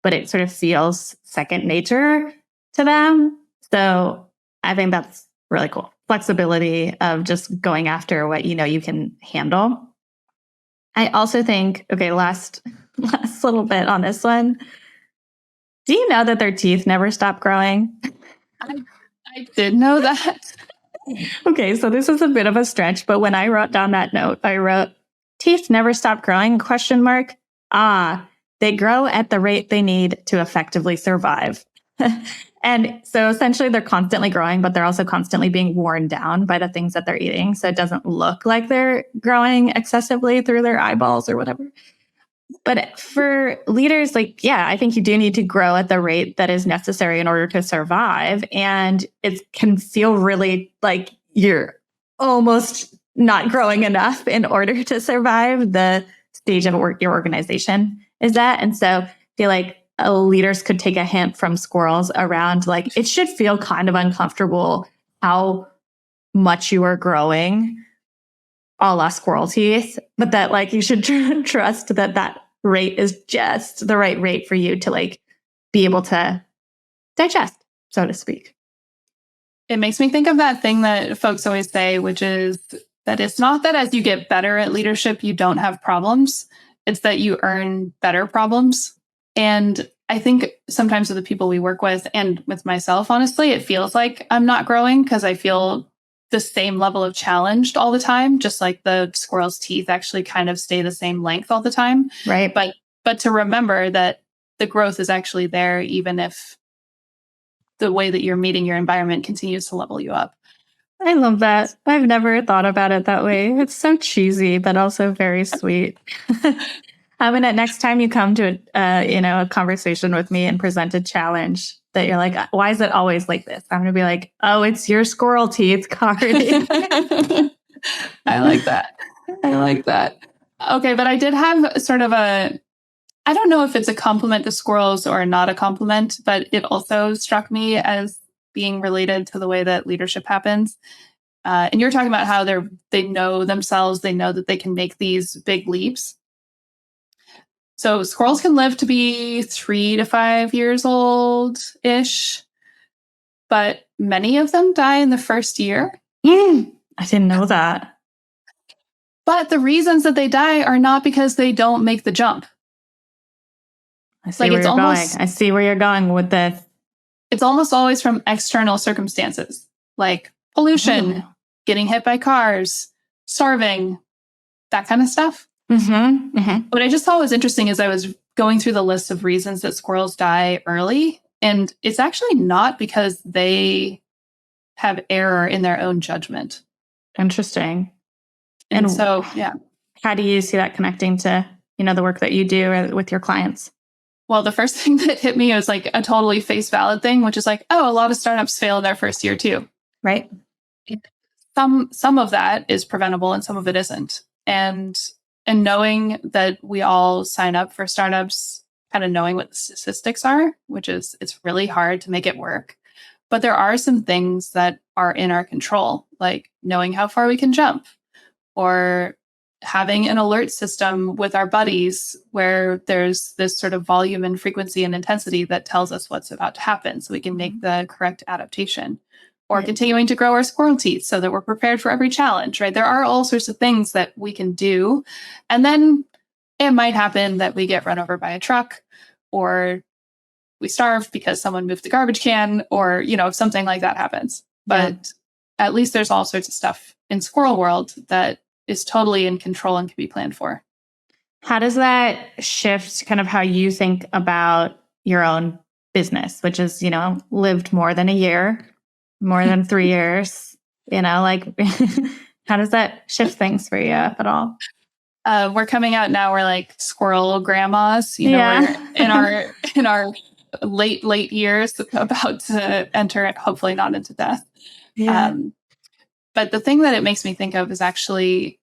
But it sort of feels second nature to them. So I think that's really cool. Flexibility of just going after what you can handle. I also think, okay, last little bit on this one. Do you know that their teeth never stop growing? I did know that. Okay, so this is a bit of a stretch, but when I wrote down that note, I wrote, teeth never stop growing, question mark. They grow at the rate they need to effectively survive. And so essentially they're constantly growing, but they're also constantly being worn down by the things that they're eating. So it doesn't look like they're growing excessively through their eyeballs or whatever. But for leaders, I think you do need to grow at the rate that is necessary in order to survive. And it can feel really like you're almost not growing enough in order to survive the stage of your organization is at. And so I feel like leaders could take a hint from squirrels around it should feel kind of uncomfortable how much you are growing a la squirrel teeth, but that you should trust that rate is just the right rate for you to be able to digest, so to speak. It makes me think of that thing that folks always say, which is that it's not that as you get better at leadership, you don't have problems. It's that you earn better problems. And I think sometimes with the people we work with and with myself, honestly, it feels like I'm not growing because I feel the same level of challenged all the time, just like the squirrel's teeth actually kind of stay the same length all the time. Right. But to remember that the growth is actually there, even if the way that you're meeting your environment continues to level you up. I love that. I've never thought about it that way. It's so cheesy, but also very sweet. Next time you come to a conversation with me and present a challenge that you're like, why is it always like this? I'm going to be like, oh, it's your squirrel teeth, Kari. I like that. Okay, but I did have sort of I don't know if it's a compliment to squirrels or not a compliment, but it also struck me as being related to the way that leadership happens. And you're talking about how they know themselves, they know that they can make these big leaps. So squirrels can live to be 3 to 5 years old-ish, but many of them die in the first year. I didn't know that. But the reasons that they die are not because they don't make the jump. I see where you're going. I see where you're going with this. It's almost always from external circumstances, like pollution, getting hit by cars, starving, that kind of stuff. Mm-hmm. Mm-hmm. What I just thought was interesting is I was going through the list of reasons that squirrels die early, and it's actually not because they have error in their own judgment. Interesting. And so, how do you see that connecting to, the work that you do with your clients? Well, the first thing that hit me was a totally face valid thing, which is a lot of startups fail in their first year too. Right. Some of that is preventable and some of it isn't. And knowing that we all sign up for startups, kind of knowing what the statistics are, which is it's really hard to make it work. But there are some things that are in our control, like knowing how far we can jump or having an alert system with our buddies where there's this sort of volume and frequency and intensity that tells us what's about to happen so we can make the correct adaptation. Or continuing to grow our squirrel teeth so that we're prepared for every challenge, right? There are all sorts of things that we can do. And then it might happen that we get run over by a truck or we starve because someone moved the garbage can or, something like that happens. But at least there's all sorts of stuff in squirrel world that is totally in control and can be planned for. How does that shift kind of how you think about your own business, which is, lived more than a year? More than 3 years, how does that shift things for you, if at all? We're coming out now. We're squirrel grandmas, we're in our late years, about to enter it, hopefully not into death. Yeah. But the thing that it makes me think of is actually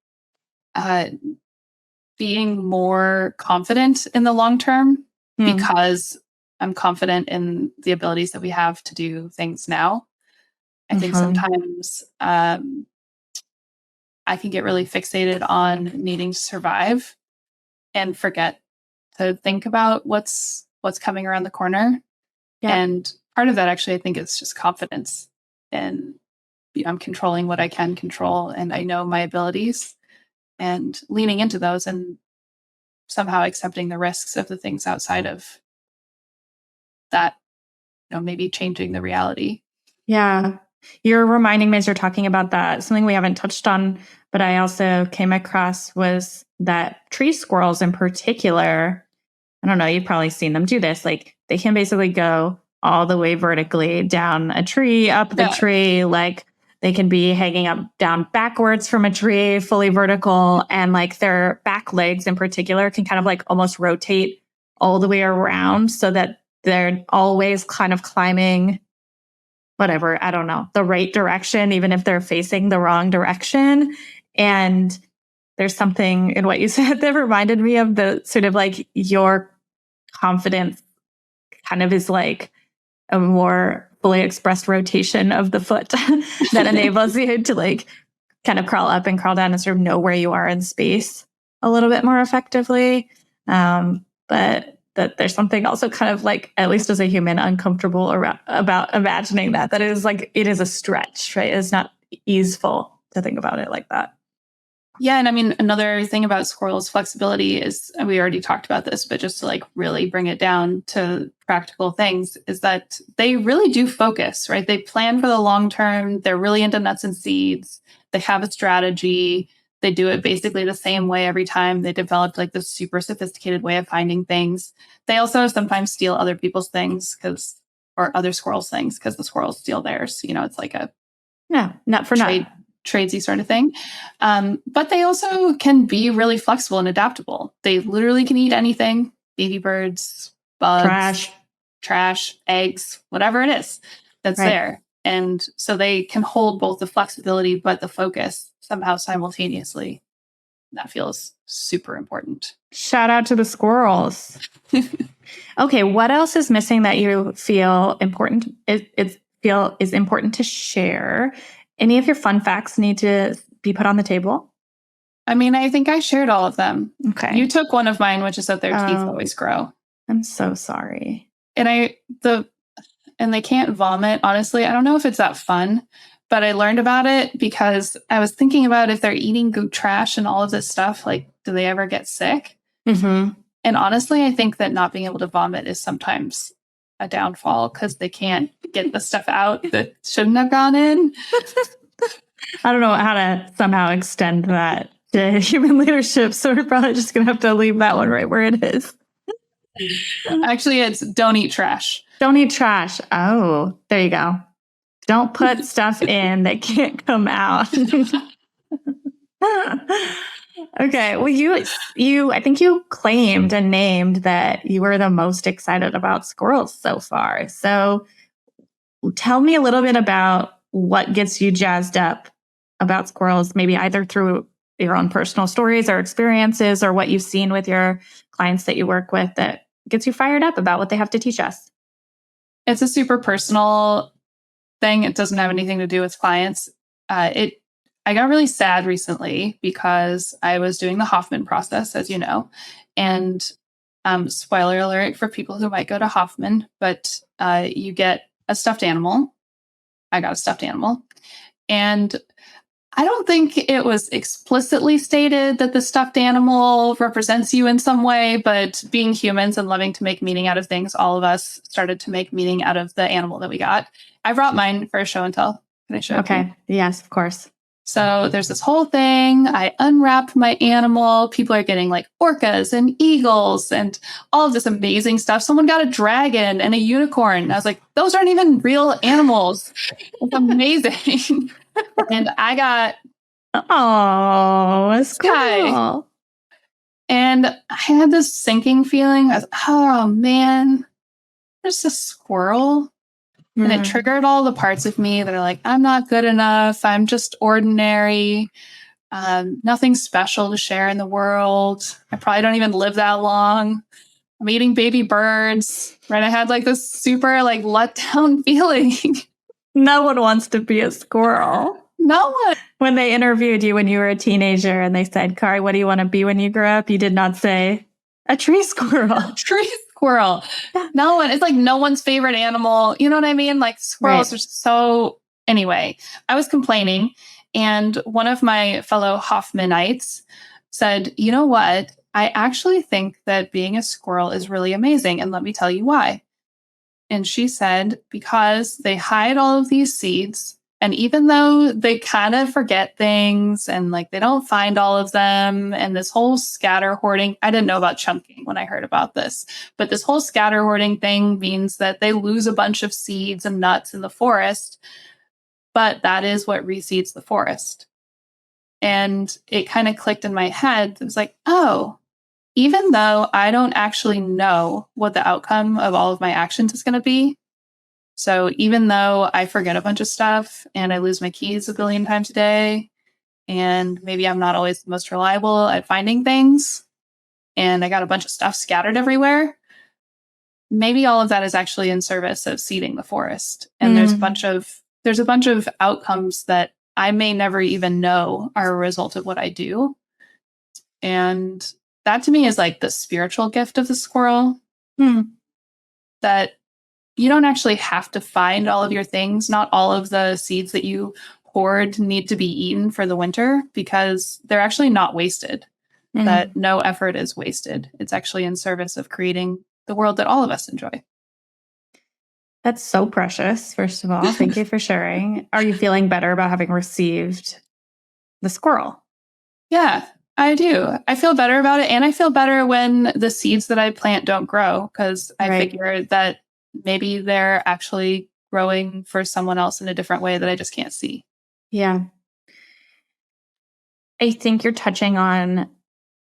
being more confident in the long term because I'm confident in the abilities that we have to do things now. I think sometimes I I can get really fixated on needing to survive and forget to think about what's coming around the corner. Yeah. And part of that, actually, I think is just confidence. And I'm controlling what I can control, and I know my abilities, and leaning into those and somehow accepting the risks of the things outside of that, maybe changing the reality. Yeah. You're reminding me as you're talking about that, something we haven't touched on, but I also came across was that tree squirrels in particular, I don't know, you've probably seen them do this. Like they can basically go all the way vertically down a tree, up the tree, like they can be hanging up down backwards from a tree, fully vertical. And like their back legs in particular can kind of like almost rotate all the way around so that they're always kind of climbing whatever, I don't know, the right direction, even if they're facing the wrong direction. And there's something in what you said that reminded me of the sort of like your confidence kind of is like a more fully expressed rotation of the foot that enables you to like kind of crawl up and crawl down and sort of know where you are in space a little bit more effectively. But that there's something also kind of like, at least as a human, uncomfortable about imagining that it is like, it is a stretch, right? It's not easeful to think about it like that. Yeah. And I mean, another thing about squirrels' flexibility is, and we already talked about this, but just to like really bring it down to practical things, is that they really do focus, right? They plan for the long term. They're really into nuts and seeds. They have a strategy. They do it basically the same way every time. They developed like this super sophisticated way of finding things. They also sometimes steal other people's things or other squirrels' things because the squirrels steal theirs. It's like a not for tradesy sort of thing. But they also can be really flexible and adaptable. They literally can eat anything, baby birds, bugs, trash, eggs, whatever it is that's there. And so they can hold both the flexibility, but the focus somehow simultaneously. That feels super important. Shout out to the squirrels. Okay. What else is missing that you feel important? Is important to share? Any of your fun facts need to be put on the table? I mean, I think I shared all of them. Okay. You took one of mine, which is that their teeth always grow. I'm so sorry. And they can't vomit. Honestly, I don't know if it's that fun, but I learned about it because I was thinking about if they're eating trash and all of this stuff, like, do they ever get sick? Mm-hmm. And honestly, I think that not being able to vomit is sometimes a downfall because they can't get the stuff out that shouldn't have gone in. I don't know how to somehow extend that to human leadership, so we're probably just going to have to leave that one right where it is. Actually, it's don't eat trash. Don't eat trash. Oh, there you go. Don't put stuff in that can't come out. Okay. Well, I think you claimed and named that you were the most excited about squirrels so far. So tell me a little bit about what gets you jazzed up about squirrels, maybe either through your own personal stories or experiences or what you've seen with your clients that you work with that gets you fired up about what they have to teach us. It's a super personal thing. It doesn't have anything to do with clients. I got really sad recently because I was doing the Hoffman process, as you know, and spoiler alert for people who might go to Hoffman, but you get a stuffed animal. I got a stuffed animal, and I don't think it was explicitly stated that the stuffed animal represents you in some way, but being humans and loving to make meaning out of things, all of us started to make meaning out of the animal that we got. I brought mine for a show and tell. Can I show it? Okay. Yes, of course. So there's this whole thing. I unwrapped my animal. People are getting like orcas and eagles and all of this amazing stuff. Someone got a dragon and a unicorn. I was like, those aren't even real animals. It's amazing. And I got a squirrel. And I had this sinking feeling. I was, oh man, there's a squirrel. And it triggered all the parts of me that are like, I'm not good enough. I'm just ordinary. Nothing special to share in the world. I probably don't even live that long. I'm eating baby birds. Right? I had like this super like let down feeling. No one wants to be a squirrel. No one. When they interviewed you when you were a teenager and they said, Kari, what do you want to be when you grow up? You did not say a tree squirrel. Tree squirrel. No one. It's like no one's favorite animal. You know what I mean? Like squirrels are so. Anyway, I was complaining, and one of my fellow Hoffmanites said, you know what? I actually think that being a squirrel is really amazing. And let me tell you why. And she said, because they hide all of these seeds. And even though they kind of forget things and like they don't find all of them, and this whole scatter hoarding, I didn't know about chunking when I heard about this, but this whole scatter hoarding thing means that they lose a bunch of seeds and nuts in the forest. But that is what reseeds the forest. And it kind of clicked in my head. It was like, oh, even though I don't actually know what the outcome of all of my actions is going to be. So even though I forget a bunch of stuff and I lose my keys a billion times a day, and maybe I'm not always the most reliable at finding things, and I got a bunch of stuff scattered everywhere, maybe all of that is actually in service of seeding the forest. And there's a bunch of outcomes that I may never even know are a result of what I do. And that to me is like the spiritual gift of the squirrel. That you don't actually have to find all of your things. Not all of the seeds that you hoard need to be eaten for the winter because they're actually not wasted. That no effort is wasted. It's actually in service of creating the world that all of us enjoy. That's so precious, first of all. Thank you for sharing. Are you feeling better about having received the squirrel? Yeah, I do. I feel better about it. And I feel better when the seeds that I plant don't grow because I figure that maybe they're actually growing for someone else in a different way that I just can't see. Yeah. I think you're touching on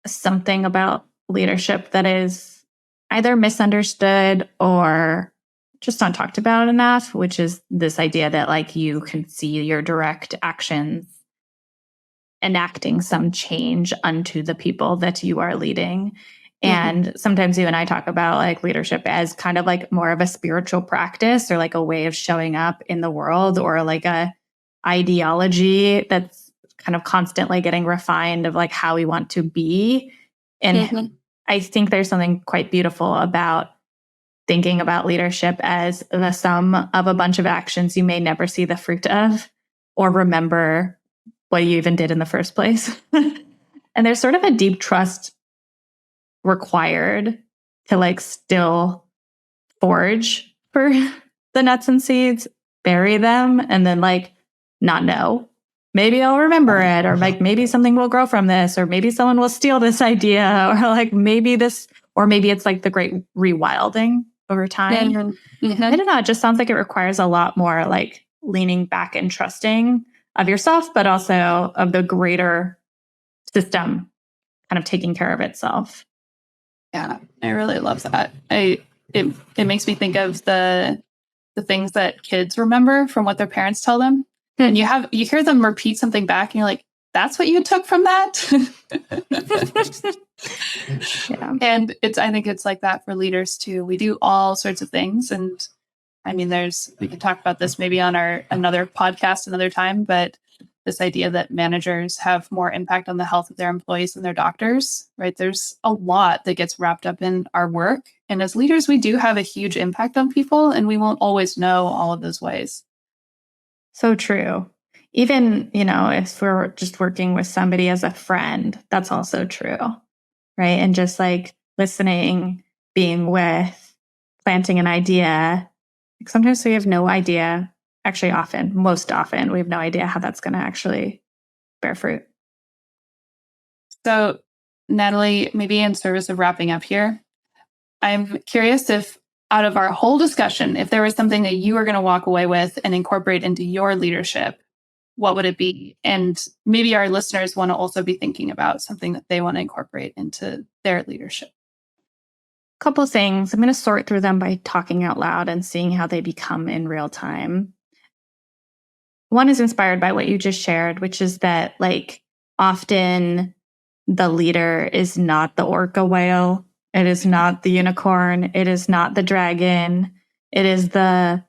something about leadership that is either misunderstood or just not talked about enough, which is this idea that like you can see your direct actions enacting some change unto the people that you are leading. And sometimes you and I talk about like leadership as kind of like more of a spiritual practice or like a way of showing up in the world or like a ideology that's kind of constantly getting refined of like how we want to be. And I think there's something quite beautiful about thinking about leadership as the sum of a bunch of actions you may never see the fruit of or remember what you even did in the first place. And there's sort of a deep trust required to like still forage for the nuts and seeds, bury them, and then like not know. Maybe I'll remember it, or like maybe something will grow from this, or maybe someone will steal this idea, or like maybe this, or maybe it's like the great rewilding over time. I don't know. It just sounds like it requires a lot more like leaning back and trusting of yourself, but also of the greater system kind of taking care of itself. Yeah, I really love that. It makes me think of the things that kids remember from what their parents tell them. And you hear them repeat something back and you're like, that's what you took from that? And I think it's like that for leaders too. We do all sorts of things. And I mean, we can talk about this maybe on another podcast another time, but this idea that managers have more impact on the health of their employees than their doctors, right? There's a lot that gets wrapped up in our work. And as leaders, we do have a huge impact on people, and we won't always know all of those ways. So true. Even, if we're just working with somebody as a friend, that's also true, right? And just like listening, being with, planting an idea. Sometimes we have no idea. Actually, most often, we have no idea how that's going to actually bear fruit. So, Natalie, maybe in service of wrapping up here, I'm curious if out of our whole discussion, if there was something that you were going to walk away with and incorporate into your leadership, what would it be? And maybe our listeners want to also be thinking about something that they want to incorporate into their leadership. A couple of things. I'm going to sort through them by talking out loud and seeing how they become in real time. One is inspired by what you just shared, which is that like often the leader is not the orca whale. It is not the unicorn. It is not the dragon. It is the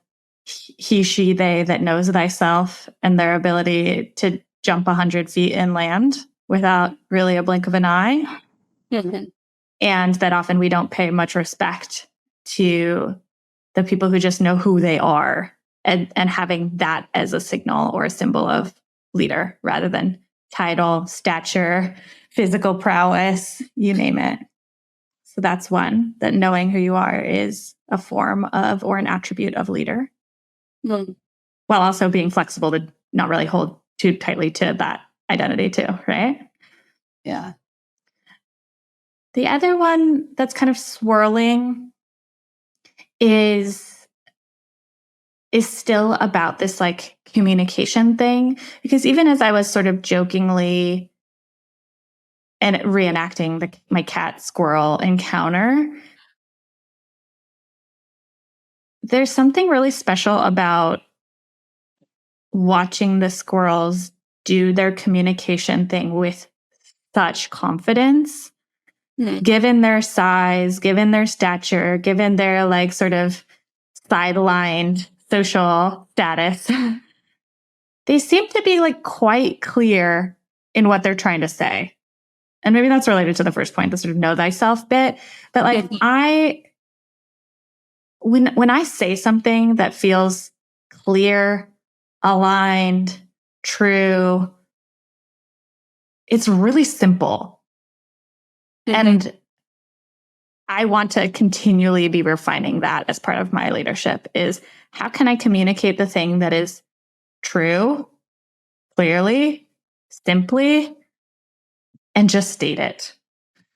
he, she, they that knows thyself and their ability to jump 100 feet inland without really a blink of an eye. Mm-hmm. And that often we don't pay much respect to the people who just know who they are and having that as a signal or a symbol of leader rather than title, stature, physical prowess, you name it. So that's one, that knowing who you are is a form of or an attribute of leader. Mm. While also being flexible to not really hold too tightly to that identity too, right? Yeah. The other one that's kind of swirling is still about this like communication thing. Because even as I was sort of jokingly and reenacting my cat squirrel encounter, there's something really special about watching the squirrels do their communication thing with such confidence, given their size, given their stature, given their like sort of sidelined social status. They seem to be like quite clear in what they're trying to say. And maybe that's related to the first point, the sort of know thyself bit. But like when I say something that feels clear, aligned, true, it's really simple. Mm-hmm. And I want to continually be refining that as part of my leadership is how can I communicate the thing that is true, clearly, simply, and just state it.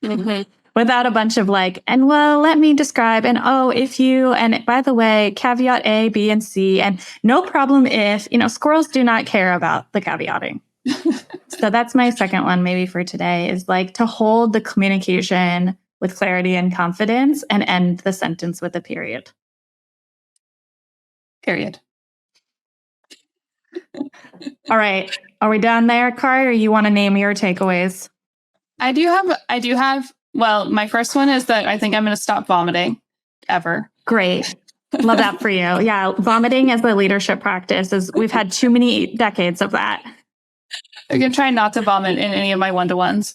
Mm-hmm. Without a bunch of like, and well, let me describe, and oh, if you, and by the way, caveat A, B, and C, and no problem if, squirrels do not care about the caveating. So that's my second one, maybe for today, is like to hold the communication with clarity and confidence and end the sentence with a period. Period. All right. Are we done there, Kari, or you want to name your takeaways? I do have, well, my first one is that I think I'm going to stop vomiting ever. Great. Love that for you. Yeah. Vomiting as a leadership practice is we've had too many decades of that. I'm going to try not to vomit in any of my one-to-ones.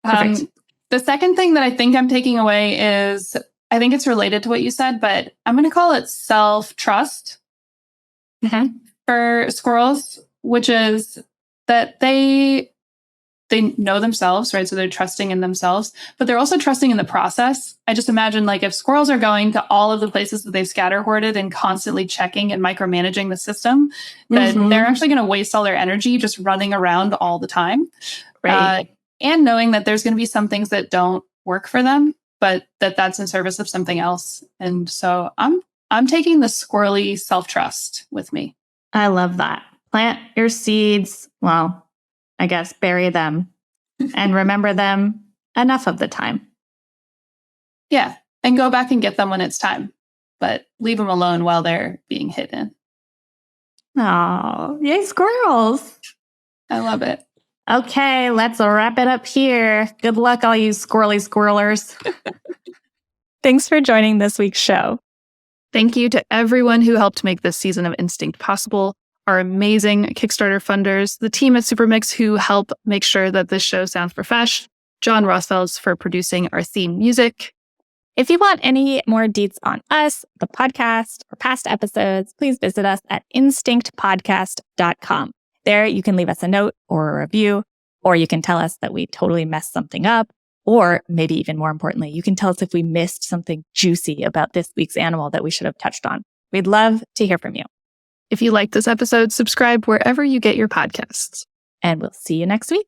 Perfect. The second thing that I think I'm taking away is, I think it's related to what you said, but I'm going to call it self-trust for squirrels, which is that they know themselves, right? So they're trusting in themselves, but they're also trusting in the process. I just imagine like if squirrels are going to all of the places that they've scatter hoarded and constantly checking and micromanaging the system, that they're actually going to waste all their energy just running around all the time. Right. And knowing that there's going to be some things that don't work for them, but that's in service of something else. And so I'm taking the squirrely self-trust with me. I love that. Plant your seeds. Well, I guess bury them and remember them enough of the time. Yeah. And go back and get them when it's time, but leave them alone while they're being hidden. Oh, yay, squirrels. I love it. Okay, let's wrap it up here. Good luck, all you squirrely squirrelers. Thanks for joining this week's show. Thank you to everyone who helped make this season of Instinct possible. Our amazing Kickstarter funders, the team at Supermix who help make sure that this show sounds profesh, John Rothfelds for producing our theme music. If you want any more deets on us, the podcast, or past episodes, please visit us at instinctpodcast.com. There you can leave us a note or a review, or you can tell us that we totally messed something up, or maybe even more importantly, you can tell us if we missed something juicy about this week's animal that we should have touched on. We'd love to hear from you. If you like this episode, subscribe wherever you get your podcasts. And we'll see you next week.